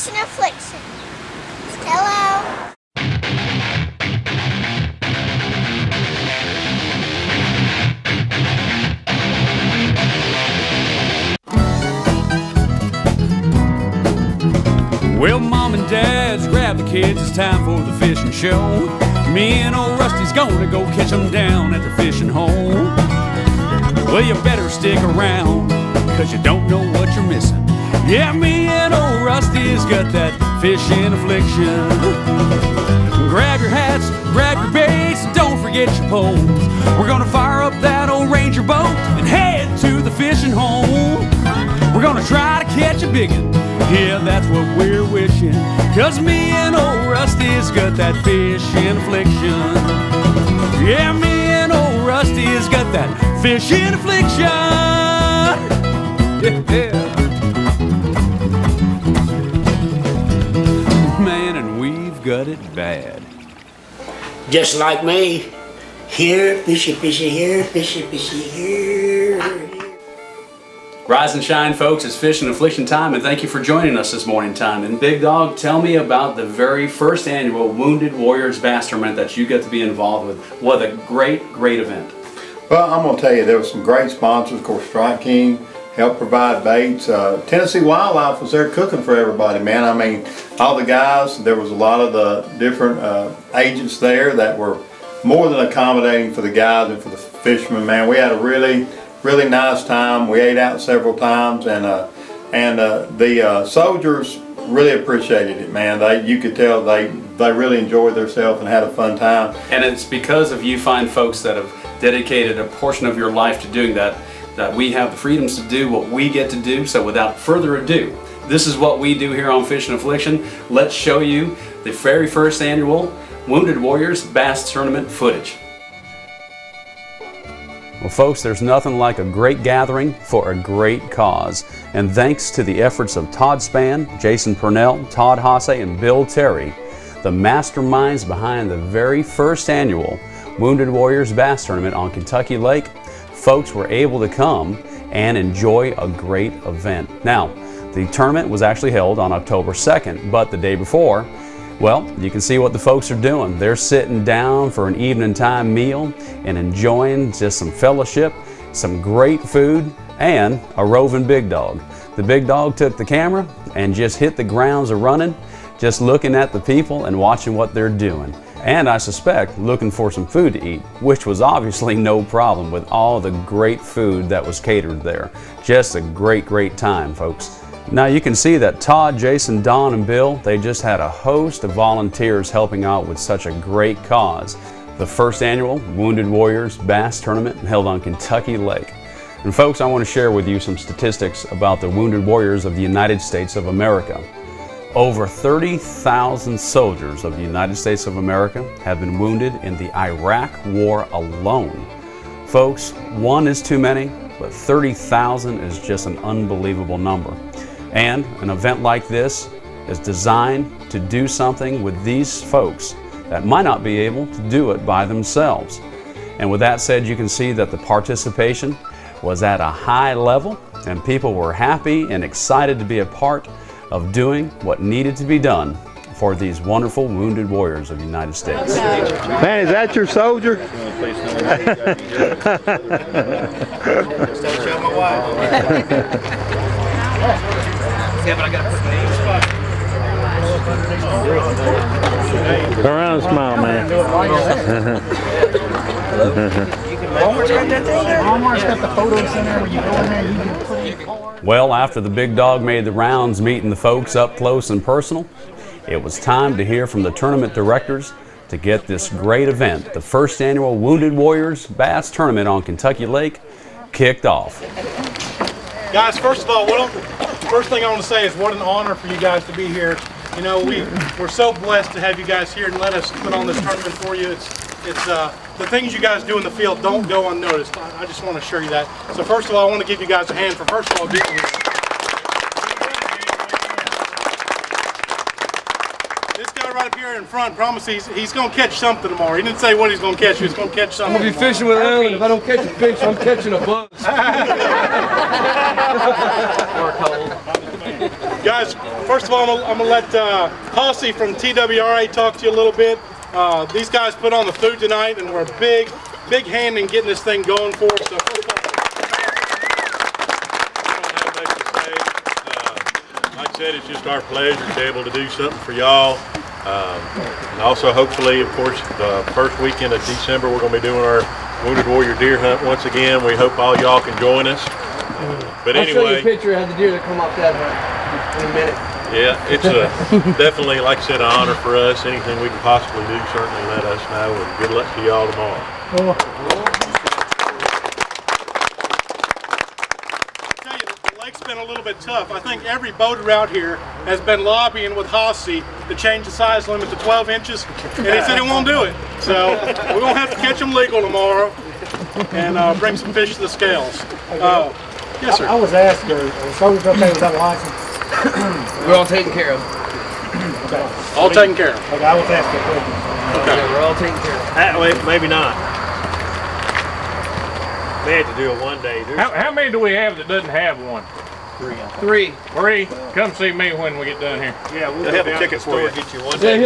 Fishin Affliction. Hello. Well, Mom and Dad's grab the kids, it's time for the fishing show. Me and old Rusty's gonna go catch them down at the fishing hole. Well, you better stick around, cause you don't know what you're missing. Yeah, me and old Rusty's got that fishing affliction. Grab your hats, grab your baits, and don't forget your poles. We're gonna fire up that old Ranger boat and head to the fishing hole. We're gonna try to catch a biggin', yeah, that's what we're wishing. Cause me and old Rusty's got that fishing affliction. Yeah, me and old Rusty's got that fishing affliction. Yeah. Man, and we've got it bad. Just like me. Here, fishy, fishy, here, fishy, fishy, here. Rise and shine, folks. It's Fishin' Affliction time, and thank you for joining us this morning time. And Big Dog, tell me about the very first annual Wounded Warriors Bass Tournament that you got to be involved with. What a great, great event. Well, I'm going to tell you, there were some great sponsors. Of course, Strike King helped provide baits. Tennessee Wildlife was there cooking for everybody, man. I mean, all the guys, there was a lot of the different agents there that were more than accommodating for the guys and for the fishermen, man. We had a really nice time. We ate out several times, and the soldiers really appreciated it, man. You could tell they really enjoyed themselves and had a fun time. And it's because of you fine folks that have dedicated a portion of your life to doing that we have the freedoms to do what we get to do. So without further ado, this is what we do here on Fishin' Affliction. Let's show you the very first annual Wounded Warriors Bass Tournament footage. Well, folks, there's nothing like a great gathering for a great cause. And thanks to the efforts of Todd Spann, Jason Purnell, Todd Hasse, and Bill Terry, the masterminds behind the very first annual Wounded Warriors Bass Tournament on Kentucky Lake, folks were able to come and enjoy a great event. Now, the tournament was actually held on October 2nd, but the day before, well, you can see what the folks are doing. They're sitting down for an evening time meal and enjoying just some fellowship, some great food, and a roving Big Dog. The Big Dog took the camera and just hit the grounds a-running, just looking at the people and watching what they're doing. And I suspect looking for some food to eat, which was obviously no problem with all the great food that was catered there. Just a great, great time, folks. Now you can see that Todd, Jason, Don, and Bill, they just had a host of volunteers helping out with such a great cause. The first annual Wounded Warriors Bass Tournament held on Kentucky Lake. And folks, I want to share with you some statistics about the Wounded Warriors of the United States of America. Over 30,000 soldiers of the United States of America have been wounded in the Iraq War alone. Folks, one is too many, but 30,000 is just an unbelievable number. And an event like this is designed to do something with these folks that might not be able to do it by themselves. And with that said, you can see that the participation was at a high level, and people were happy and excited to be a part of doing what needed to be done for these wonderful Wounded Warriors of the United States. Man, is that your soldier? Yeah, but I gotta put my name. Go around and smile, man. Walmart's got that thing there? Walmart's got the photo center where you go in there, you can put in cars. Well, after the Big Dog made the rounds meeting the folks up close and personal, it was time to hear from the tournament directors to get this great event, the first annual Wounded Warriors Bass Tournament on Kentucky Lake, kicked off. Guys, first of all, first thing I want to say is what an honor for you guys to be here. You know, we're so blessed to have you guys here and let us put on this tournament for you. It's the things you guys do in the field don't go unnoticed. I just want to assure you that. So first of all, I want to give you guys a hand for first of all being here. This guy right up here in front, promise he's going to catch something tomorrow. He didn't say what he's going to catch. He's going to catch something. I'm going to be fishing with him, and if I don't catch a fish, I'm catching a bug. Guys, first of all, I'm going to let Hossey from TWRA talk to you a little bit. These guys put on the food tonight, and we're a big hand in getting this thing going for us. So first of all, like I said, it's just our pleasure to be able to do something for y'all. And also, hopefully, of course, the first weekend of December, we're going to be doing our Wounded Warrior Deer Hunt once again. We hope all y'all can join us. But I'll show you a anyway, picture of the deer that come off that hunt in a minute. yeah, it's definitely, like I said, an honor for us. Anything we can possibly do, certainly let us know. And good luck to y'all tomorrow. The lake's been a little bit tough. I think every boater out here has been lobbying with Hossey to change the size limit to 12 inches, and he said he won't do it. So we're going to have to catch them legal tomorrow and bring some fish to the scales. Yes, sir. I was asked, are soldiers okay without a license? We're all taken care of. Okay. All taken care of. Okay, I was asked that question. Okay. Yeah, we're all taken care of. Wait, maybe not. They had to do it one day. How many do we have that doesn't have one? Three. Come see me when we get done here. Yeah, we'll have a ticket for you. Get you one Yeah, day.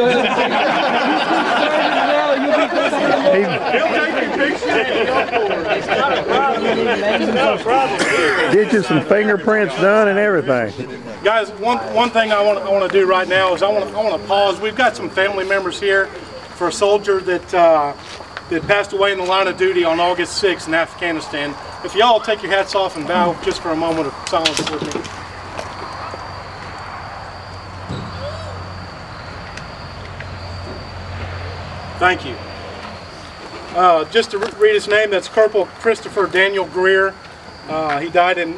He'll take your picture and go for it. It's not a problem. Get you some fingerprints done and everything. Guys, one thing I want to do right now is I want to pause. We've got some family members here for a soldier that passed away in the line of duty on August 6th in Afghanistan. If y'all take your hats off and bow just for a moment of silence with me. Thank you. Just to read his name, that's Corporal Christopher Daniel Greer. He died in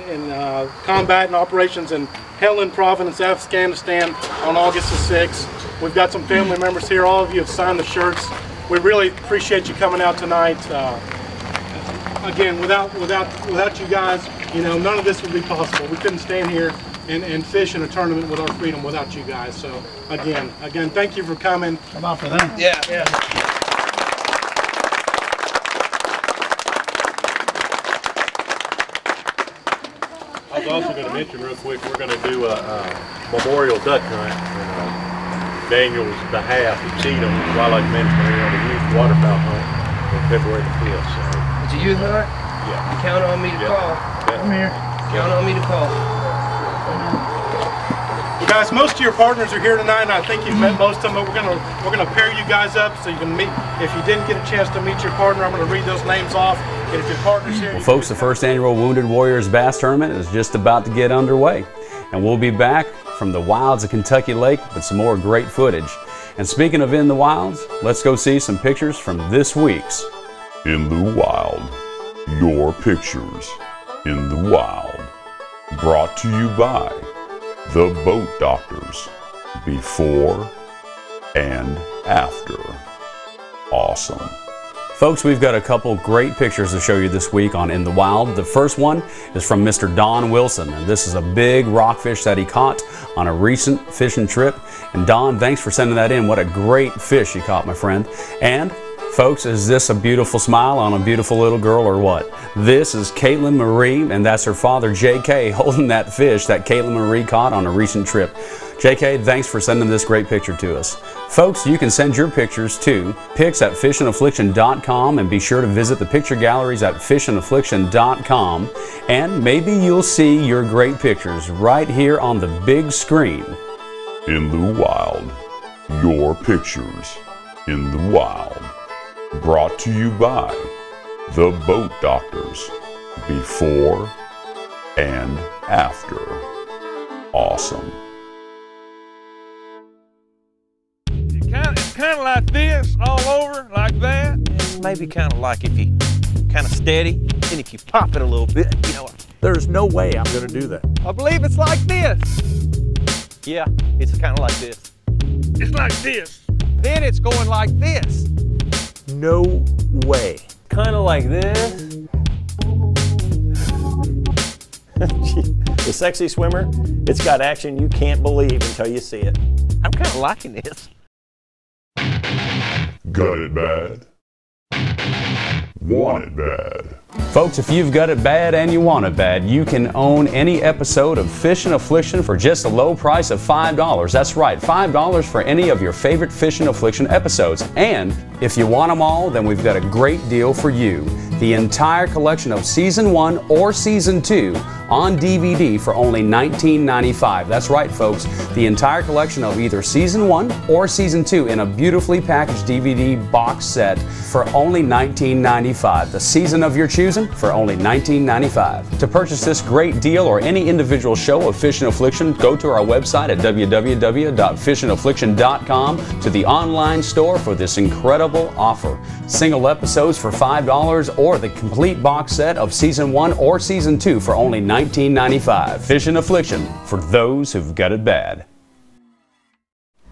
combat and operations in Helmand Province, Afghanistan on August the 6th. We've got some family members here. All of you have signed the shirts. We really appreciate you coming out tonight. Again, without you guys, you know, none of this would be possible. We couldn't stand here and fish in a tournament with our freedom without you guys. So again, thank you for coming. Come on for them. Yeah. I was also going to mention real quick, we're going to do a memorial duck hunt in Daniel's behalf. Exceedham Wildlife Management area on the youth waterfowl hunt on February the 5th. So, It's a youth hunt? yeah. Count on me to call. Come here. Count on me to call. Well, guys, most of your partners are here tonight, and I think you've met most of them. But we're gonna pair you guys up so you can meet. If you didn't get a chance to meet your partner, I'm gonna read those names off. And if your partner's here, Well, folks, the first annual Wounded Warriors Bass Tournament is just about to get underway, and we'll be back from the wilds of Kentucky Lake with some more great footage. And speaking of in the wilds, let's go see some pictures from this week's In the Wild. Your pictures in the wild. Brought to you by the Boat Doctors. Before and after. Awesome. Folks, we've got a couple great pictures to show you this week on In the Wild. The first one is from Mr. Don Wilson, and this is a big rockfish that he caught on a recent fishing trip. And Don, thanks for sending that in. What a great fish you caught, my friend. And folks, is this a beautiful smile on a beautiful little girl or what? This is Caitlin Marie, and that's her father, J.K., holding that fish that Caitlin Marie caught on a recent trip. J.K., thanks for sending this great picture to us. Folks, you can send your pictures to pics@fishandaffliction.com, and be sure to visit the picture galleries at fishandaffliction.com, and maybe you'll see your great pictures right here on the big screen. In the Wild. Your pictures in the wild. Brought to you by the Boat Doctors. Before and after. Awesome. It's kind of like this all over, like that. Maybe kind of like if you kind of steady, and if you pop it a little bit, you know. There's no way I'm going to do that. I believe it's like this. Yeah, it's kind of like this. It's like this. Then it's going like this. No way. Kind of like this. The sexy swimmer, it's got action you can't believe until you see it. I'm kind of liking this. Got it bad? Want it bad? Folks, if you've got it bad and you want it bad, you can own any episode of Fishin' Affliction for just a low price of $5. That's right, $5 for any of your favorite Fishin' Affliction episodes. And if you want them all, then we've got a great deal for you. The entire collection of Season 1 or Season 2 on DVD for only $19.95. That's right, folks. The entire collection of either Season 1 or Season 2 in a beautifully packaged DVD box set for only $19.95. The season of your choosing for only $19.95. To purchase this great deal or any individual show of Fishin' Affliction, go to our website at www.fishinaffliction.com to the online store for this incredible offer. Single episodes for $5 or the complete box set of Season 1 or Season 2 for only $19.95. Fishin' Affliction for those who've got it bad.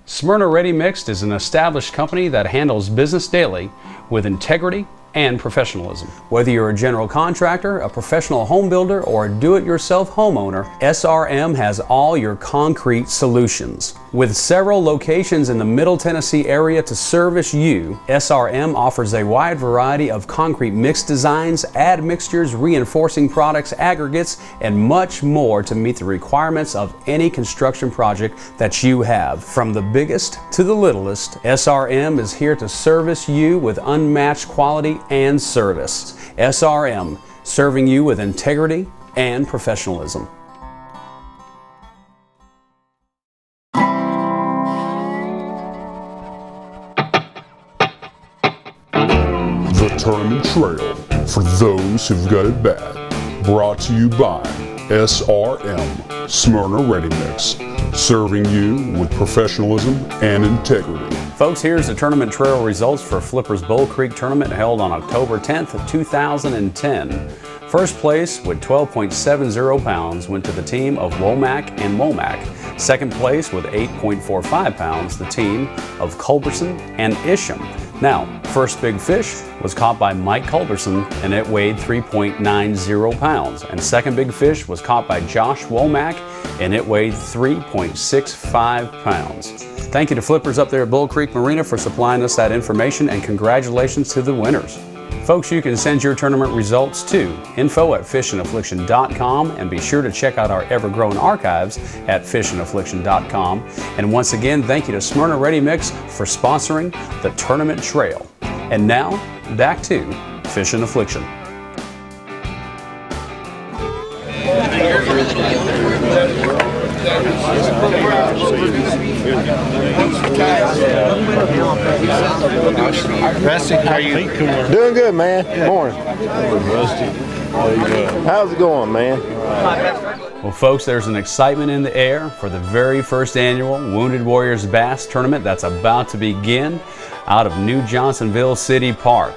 Smyrna Ready Mixed is an established company that handles business daily with integrity and professionalism. Whether you're a general contractor, a professional home builder, or a do-it-yourself homeowner, SRM has all your concrete solutions. With several locations in the Middle Tennessee area to service you, SRM offers a wide variety of concrete mix designs, admixtures, reinforcing products, aggregates, and much more to meet the requirements of any construction project that you have. From the biggest to the littlest, SRM is here to service you with unmatched quality and service. SRM, serving you with integrity and professionalism. The Tournament Trail for those who've got it bad. Brought to you by SRM, Smyrna Ready Mix, serving you with professionalism and integrity. Folks, here's the tournament trail results for Flipper's Bull Creek Tournament held on October 10th of 2010. First place with 12.70 pounds went to the team of Womack and Momack. Second place with 8.45 pounds, the team of Culberson and Isham. Now, first big fish was caught by Mike Culberson and it weighed 3.90 pounds. And second big fish was caught by Josh Womack and it weighed 3.65 pounds. Thank you to Flippers up there at Bull Creek Marina for supplying us that information, and congratulations to the winners. Folks, you can send your tournament results to info@fishinaffliction.com, and be sure to check out our ever-growing archives at fishinaffliction.com. And once again, thank you to Smyrna Ready Mix for sponsoring the Tournament Trail. And now, back to Fishin' Affliction. Rusty, how are you? Doing good, man. Good morning. How's it going, man? Well, folks, there's an excitement in the air for the very first annual Wounded Warriors Bass Tournament that's about to begin out of New Johnsonville City Park.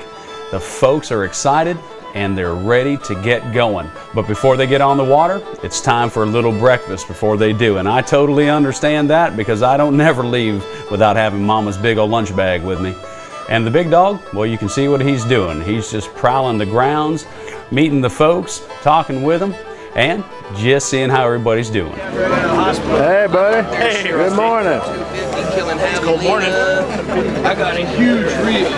The folks are excited and they're ready to get going. But before they get on the water, it's time for a little breakfast before they do. And I totally understand that, because I don't never leave without having Mama's big old lunch bag with me. And the big dog, well, you can see what he's doing. He's just prowling the grounds, meeting the folks, talking with them, and just seeing how everybody's doing. Hey, buddy. Hey, good morning. It's a cold morning. I got a huge reel.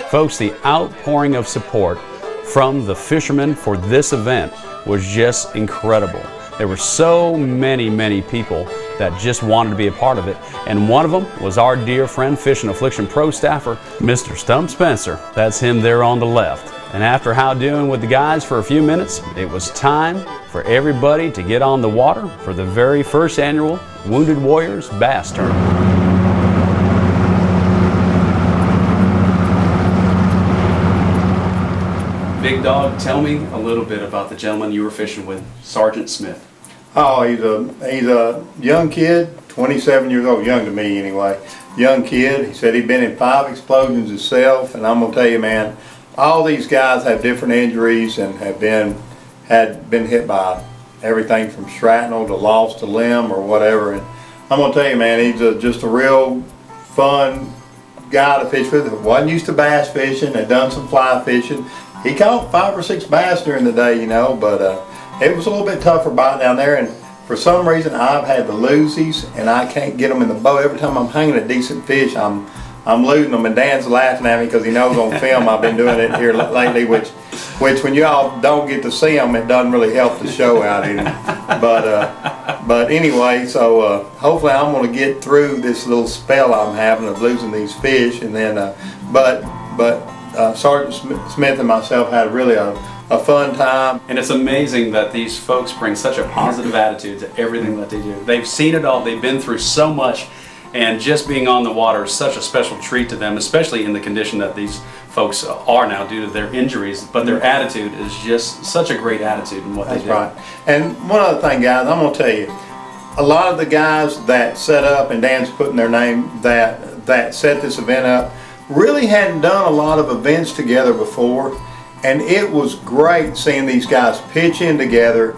Folks, the outpouring of support from the fishermen for this event was just incredible. There were so many people that just wanted to be a part of it, and one of them was our dear friend, Fishin' Affliction Pro staffer, Mr. Stump Spencer. That's him there on the left. And after howdoing with the guys for a few minutes, it was time for everybody to get on the water for the very first annual Wounded Warriors Bass Tournament. Big Dog, tell me a little bit about the gentleman you were fishing with, Sergeant Smith. Oh, he's a young kid, 27 years old, young to me anyway. Young kid. He said he'd been in 5 explosions himself, and I'm gonna tell you, man, all these guys have different injuries and had been hit by everything from shrapnel to lost a limb or whatever. And I'm gonna tell you, man, he's just a real fun guy to fish with. Wasn't used to bass fishing. Had done some fly fishing. He caught 5 or 6 bass during the day, you know, but it was a little bit tougher biting down there, and for some reason I've had the losies and I can't get them in the boat. Every time I'm hanging a decent fish, I'm losing them, and Dan's laughing at me because he knows on film I've been doing it here lately, which which when y'all don't get to see them, it doesn't really help the show out any. But anyway, so hopefully I'm going to get through this little spell I'm having of losing these fish, and then Sergeant Smith and myself had really a fun time. And it's amazing that these folks bring such a positive attitude to everything that they do. They've seen it all, they've been through so much, and just being on the water is such a special treat to them, especially in the condition that these folks are now due to their injuries. But their attitude is just such a great attitude in what they do. That's right. And one other thing, guys, I'm going to tell you, a lot of the guys that set up, and Dan's putting their name, that set this event up, really hadn't done a lot of events together before. And it was great seeing these guys pitch in together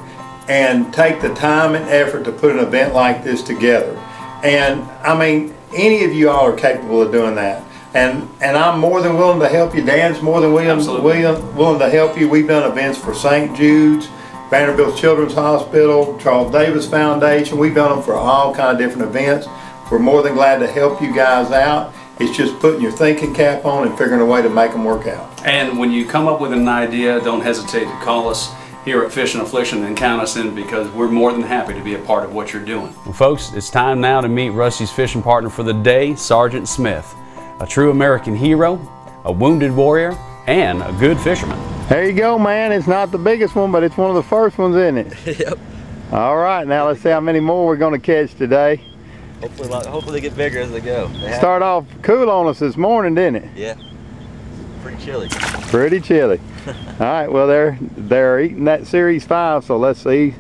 and take the time and effort to put an event like this together. And I mean, any of you all are capable of doing that. And I'm more than willing to help you. Dan's more than willing to help you. We've done events for St. Jude's, Vanderbilt Children's Hospital, Charles Davis Foundation. We've done them for all kind of different events. We're more than glad to help you guys out. It's just putting your thinking cap on and figuring a way to make them work out. And when you come up with an idea, don't hesitate to call us here at Fishin' Affliction and count us in, because we're more than happy to be a part of what you're doing. Well, folks, it's time now to meet Rusty's fishing partner for the day, Sergeant Smith. A true American hero, a wounded warrior, and a good fisherman. There you go, man. It's not the biggest one, but it's one of the first ones, isn't it? Yep. All right, now let's see how many more we're going to catch today. Hopefully they get bigger as they go. Start off cool on us this morning, didn't it? Yeah. Pretty chilly. Pretty chilly. All right, well they're eating that Series 5, so let's see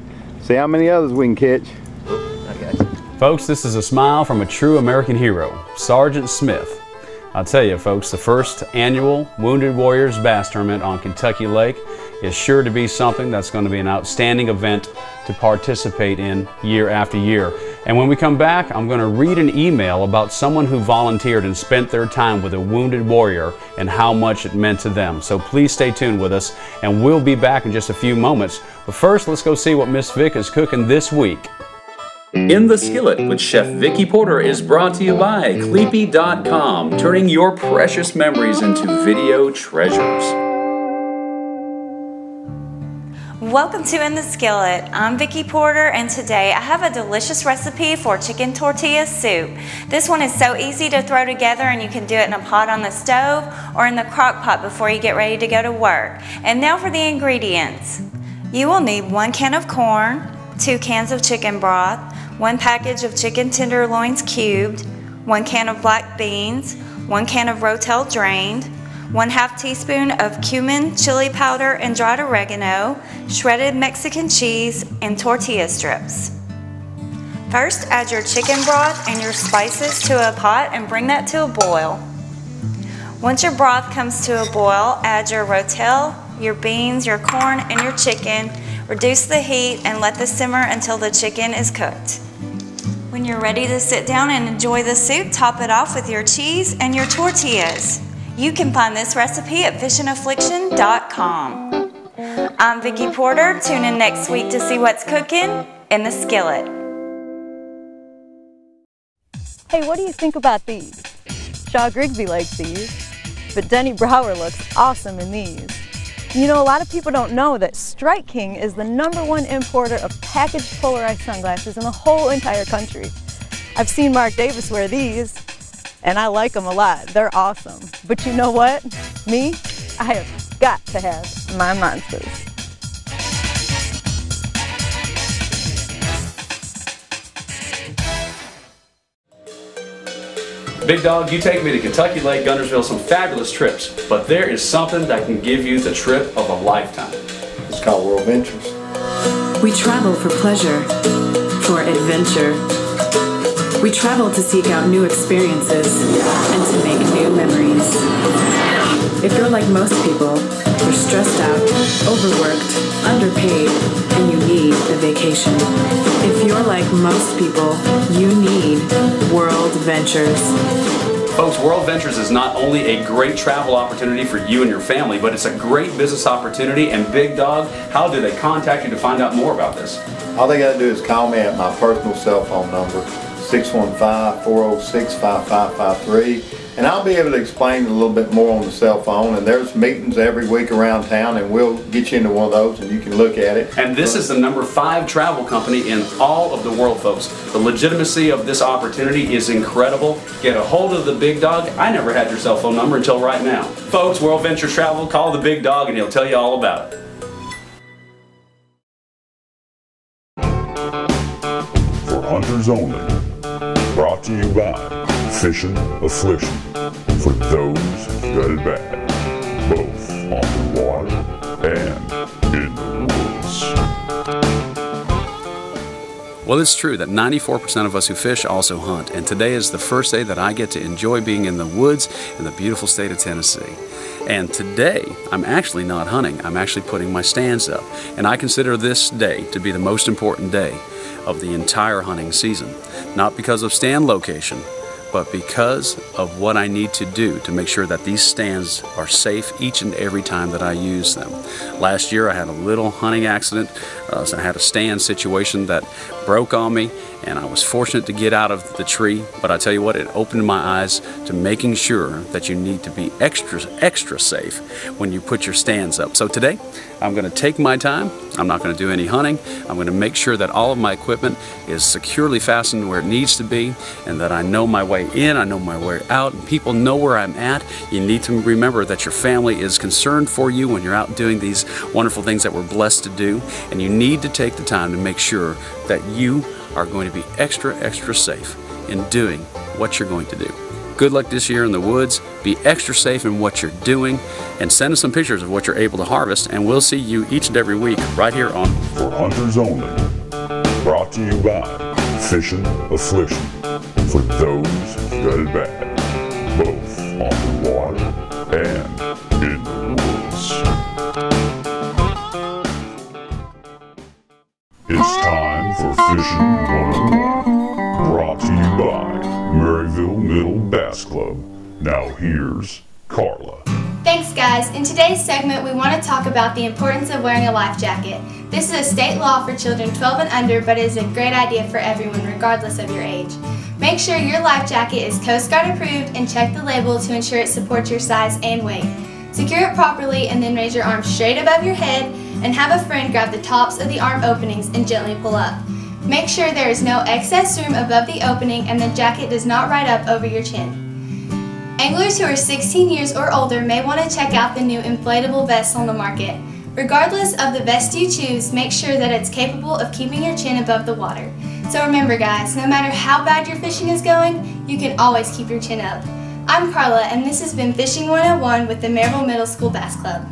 how many others we can catch. I got you. Folks, this is a smile from a true American hero, Sergeant Smith. I'll tell you, folks, the first annual Wounded Warriors Bass Tournament on Kentucky Lake is sure to be something that's going to be an outstanding event to participate in year after year. And when we come back, I'm going to read an email about someone who volunteered and spent their time with a wounded warrior and how much it meant to them. So please stay tuned with us, and we'll be back in just a few moments. But first, let's go see what Miss Vic is cooking this week. In the Skillet with Chef Vicki Porter is brought to you by Cleepy.com, turning your precious memories into video treasures. Welcome to In the Skillet. I'm Vicki Porter, and today I have a delicious recipe for chicken tortilla soup. This one is so easy to throw together, and you can do it in a pot on the stove or in the crock pot before you get ready to go to work. And now for the ingredients. You will need 1 can of corn, 2 cans of chicken broth, 1 package of chicken tenderloins cubed, 1 can of black beans, 1 can of Rotel drained, 1/2 teaspoon of cumin, chili powder, and dried oregano, shredded Mexican cheese, and tortilla strips. First, add your chicken broth and your spices to a pot and bring that to a boil. Once your broth comes to a boil, add your Rotel, your beans, your corn, and your chicken. Reduce the heat and let this simmer until the chicken is cooked. When you're ready to sit down and enjoy the soup, top it off with your cheese and your tortillas. You can find this recipe at fishandaffliction.com. I'm Vicki Porter. Tune in next week to see what's cooking in the skillet. Hey, what do you think about these? Shaw Grigsby likes these, but Denny Brower looks awesome in these. You know, a lot of people don't know that Strike King is the #1 importer of packaged polarized sunglasses in the whole entire country. I've seen Mark Davis wear these, and I like them a lot. They're awesome. But you know what? Me, I have got to have my monsters. Big Dog, you take me to Kentucky Lake, Guntersville, some fabulous trips, but there is something that can give you the trip of a lifetime. It's called World Ventures. We travel for pleasure, for adventure. We travel to seek out new experiences and to make new memories. If you're like most people, you're stressed out, overworked, underpaid, and you need a vacation. If you're like most people, you need World Ventures. Folks, World Ventures is not only a great travel opportunity for you and your family, but it's a great business opportunity. And Big Dog, how do they contact you to find out more about this? All they got to do is call me at my personal cell phone number, 615-406-5553. And I'll be able to explain a little bit more on the cell phone. And there's meetings every week around town, and we'll get you into one of those and you can look at it. And this is the #5 travel company in all of the world, folks. The legitimacy of this opportunity is incredible. Get a hold of the Big Dog. I never had your cell phone number until right now. Folks, World Venture Travel, call the Big Dog and he'll tell you all about it. For hunters only. Brought to you by Fishin, Affliction. For those who got it bad. Both on the water and in the woods. Well, it's true that 94% of us who fish also hunt, and today is the first day that I get to enjoy being in the woods in the beautiful state of Tennessee. And today, I'm actually not hunting, I'm actually putting my stands up. And I consider this day to be the most important day of the entire hunting season. Not because of stand location, but because of what I need to do to make sure that these stands are safe each and every time that I use them. Last year I had a little hunting accident, so I had a stand situation that broke on me, and I was fortunate to get out of the tree, but I tell you what, it opened my eyes to making sure that you need to be extra safe when you put your stands up. So today, I'm going to take my time. I'm not going to do any hunting. I'm going to make sure that all of my equipment is securely fastened where it needs to be, and that I know my way in, I know my way out, and people know where I'm at. You need to remember that your family is concerned for you when you're out doing these wonderful things that we're blessed to do, and you need to take the time to make sure that you are going to be extra safe in doing what you're going to do. Good luck this year in the woods. Be extra safe in what you're doing, and send us some pictures of what you're able to harvest, and we'll see you each and every week right here on For Hunters Only. Brought to you by Fishin, Affliction. For those who got it bad. Both on the water and in the woods. It's time for Fishin' 101. Brought to you by Maryville Middle Bass Club. Now here's Carla. Thanks guys. In today's segment we want to talk about the importance of wearing a life jacket. This is a state law for children 12 and under, but it is a great idea for everyone regardless of your age. Make sure your life jacket is Coast Guard approved and check the label to ensure it supports your size and weight. Secure it properly and then raise your arms straight above your head and have a friend grab the tops of the arm openings and gently pull up. Make sure there is no excess room above the opening and the jacket does not ride up over your chin. Anglers who are 16 years or older may want to check out the new inflatable vests on the market. Regardless of the vest you choose, make sure that it's capable of keeping your chin above the water. So remember guys, no matter how bad your fishing is going, you can always keep your chin up. I'm Carla and this has been Fishing 101 with the Maryville Middle School Bass Club.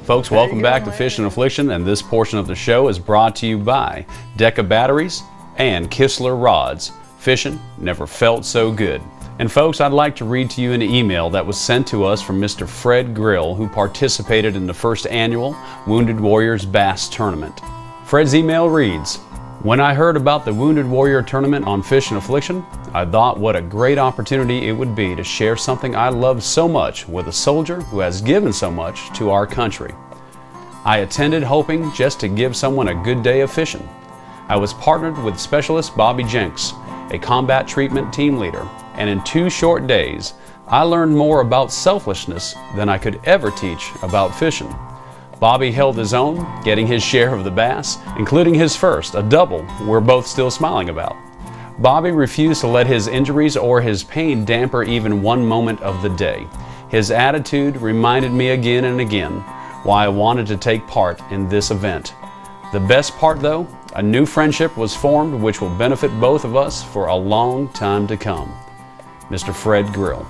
Folks, welcome back to Fishin' Affliction, and this portion of the show is brought to you by Deca Batteries and Kistler Rods. Fishing never felt so good. And folks, I'd like to read to you an email that was sent to us from Mr. Fred Grill, who participated in the first annual Wounded Warriors Bass Tournament. Fred's email reads, "When I heard about the Wounded Warrior Tournament on Fishin' Affliction, I thought what a great opportunity it would be to share something I love so much with a soldier who has given so much to our country. I attended hoping just to give someone a good day of fishing. I was partnered with Specialist Bobby Jenks, a combat treatment team leader, and in 2 short days, I learned more about selflessness than I could ever teach about fishing. Bobby held his own, getting his share of the bass, including his first, a double we're both still smiling about. Bobby refused to let his injuries or his pain damper even one moment of the day. His attitude reminded me again and again why I wanted to take part in this event. The best part though, a new friendship was formed which will benefit both of us for a long time to come." Mr. Fred Grill.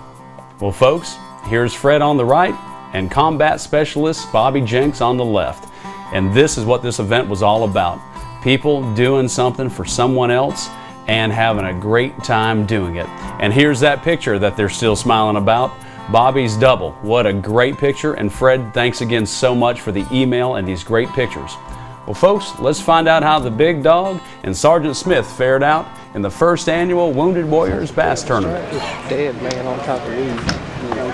Well folks, here's Fred on the right and Combat Specialist Bobby Jenks on the left. And this is what this event was all about. People doing something for someone else and having a great time doing it. And here's that picture that they're still smiling about. Bobby's double. What a great picture. And Fred, thanks again so much for the email and these great pictures. Well folks, let's find out how the Big Dog and Sergeant Smith fared out in the first annual Wounded Warriors Bass Tournament. Dead man on top of weeds.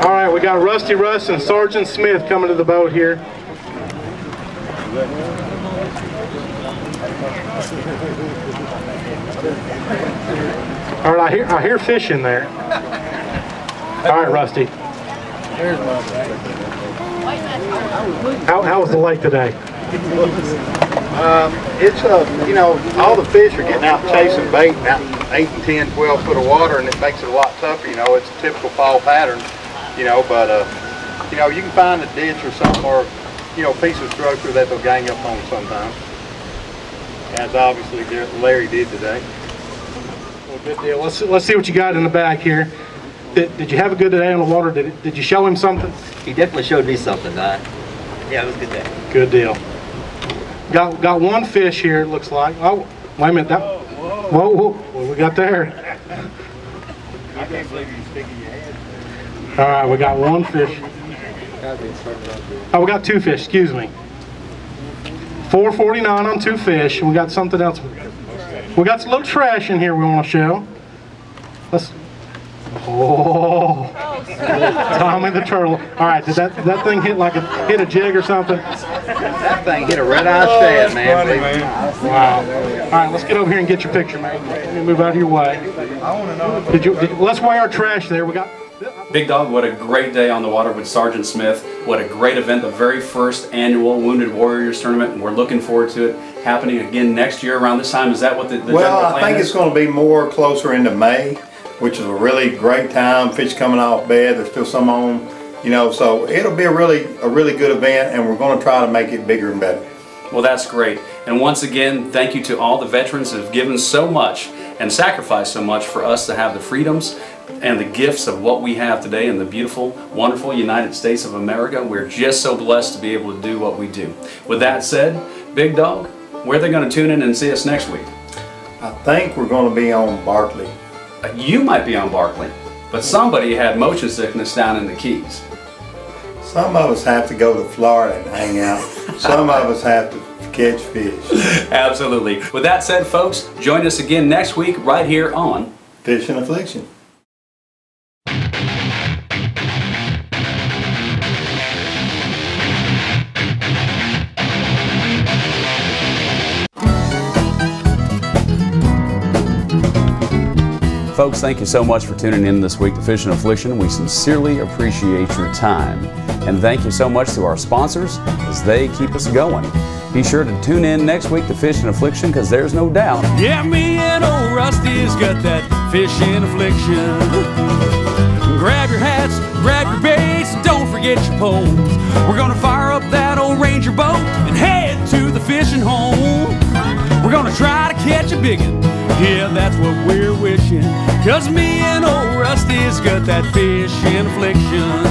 All right, we got Rusty Russ and Sergeant Smith coming to the boat here. All right, I hear fish in there. All right, Rusty. There's my How was the lake today? It's you know, all the fish are getting out chasing bait out 8 and 10, 12 foot of water, and it makes it a lot tougher. You know, it's a typical fall pattern. You know, but you know, you can find a ditch or something, or you know, piece of structure that they'll gang up on sometimes. As obviously Larry did today. Well, good deal. Let's see what you got in the bag here. Did you have a good day on the water? Did you show him something? He definitely showed me something. Yeah, it was a good day. Good deal. Got one fish here, it looks like. Oh, wait a minute. Whoa, what we got there? I can't believe you're sticking your head. All right, we got one fish. Oh, we got two fish, excuse me. $4.49 on two fish, and we got something else. We got a little trash in here we want to show. Oh, Tommy the turtle. All right, did that thing hit hit a jig or something? That thing hit a red-eye shad, man. Wow. All right, let's get over here and get your picture, man. Let me move out of your way. I want to know. Let's weigh our trash there. We got. Big Dog, what a great day on the water with Sergeant Smith. What a great event, the very first annual Wounded Warriors Tournament, and we're looking forward to it happening again next year around this time. Is that what the general plan is? Well, I think it's going to be more closer into May, which is a really great time. Fish coming off bed, there's still some on, you know, so it'll be a really good event, and we're going to try to make it bigger and better. Well, that's great. And once again, thank you to all the veterans that have given so much and sacrificed so much for us to have the freedoms and the gifts of what we have today in the beautiful, wonderful United States of America. We're just so blessed to be able to do what we do. With that said, Big Dog, where are they going to tune in and see us next week? I think we're going to be on Barkley. You might be on Barkley, but somebody had motion sickness down in the Keys. Some of us have to go to Florida and hang out. Some of us have to catch fish. Absolutely. With that said, folks, join us again next week right here on Fishin' Affliction. Folks, thank you so much for tuning in this week to Fishin' Affliction. We sincerely appreciate your time. And thank you so much to our sponsors as they keep us going. Be sure to tune in next week to Fishin' Affliction, because there's no doubt. Yeah, me and old Rusty's got that Fishin' Affliction. Grab your hats, grab your baits, and don't forget your poles. We're gonna fire up that old Ranger boat and head to the fishing home. We're gonna try to catch a biggin'. Yeah, that's what we're wishing, 'cause me and old Rusty's got that Fishin' Affliction.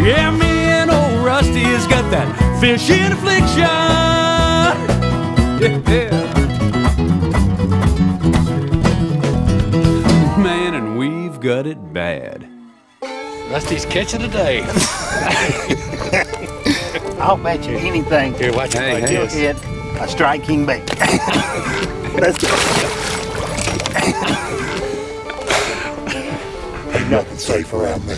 Yeah, me and old Rusty's got that Fishin' Affliction. Yeah. Man, and we've got it bad. Rusty's catching today. I'll bet you anything. Here, watch it like this. Hit a striking bait. Ain't nothing safe around me.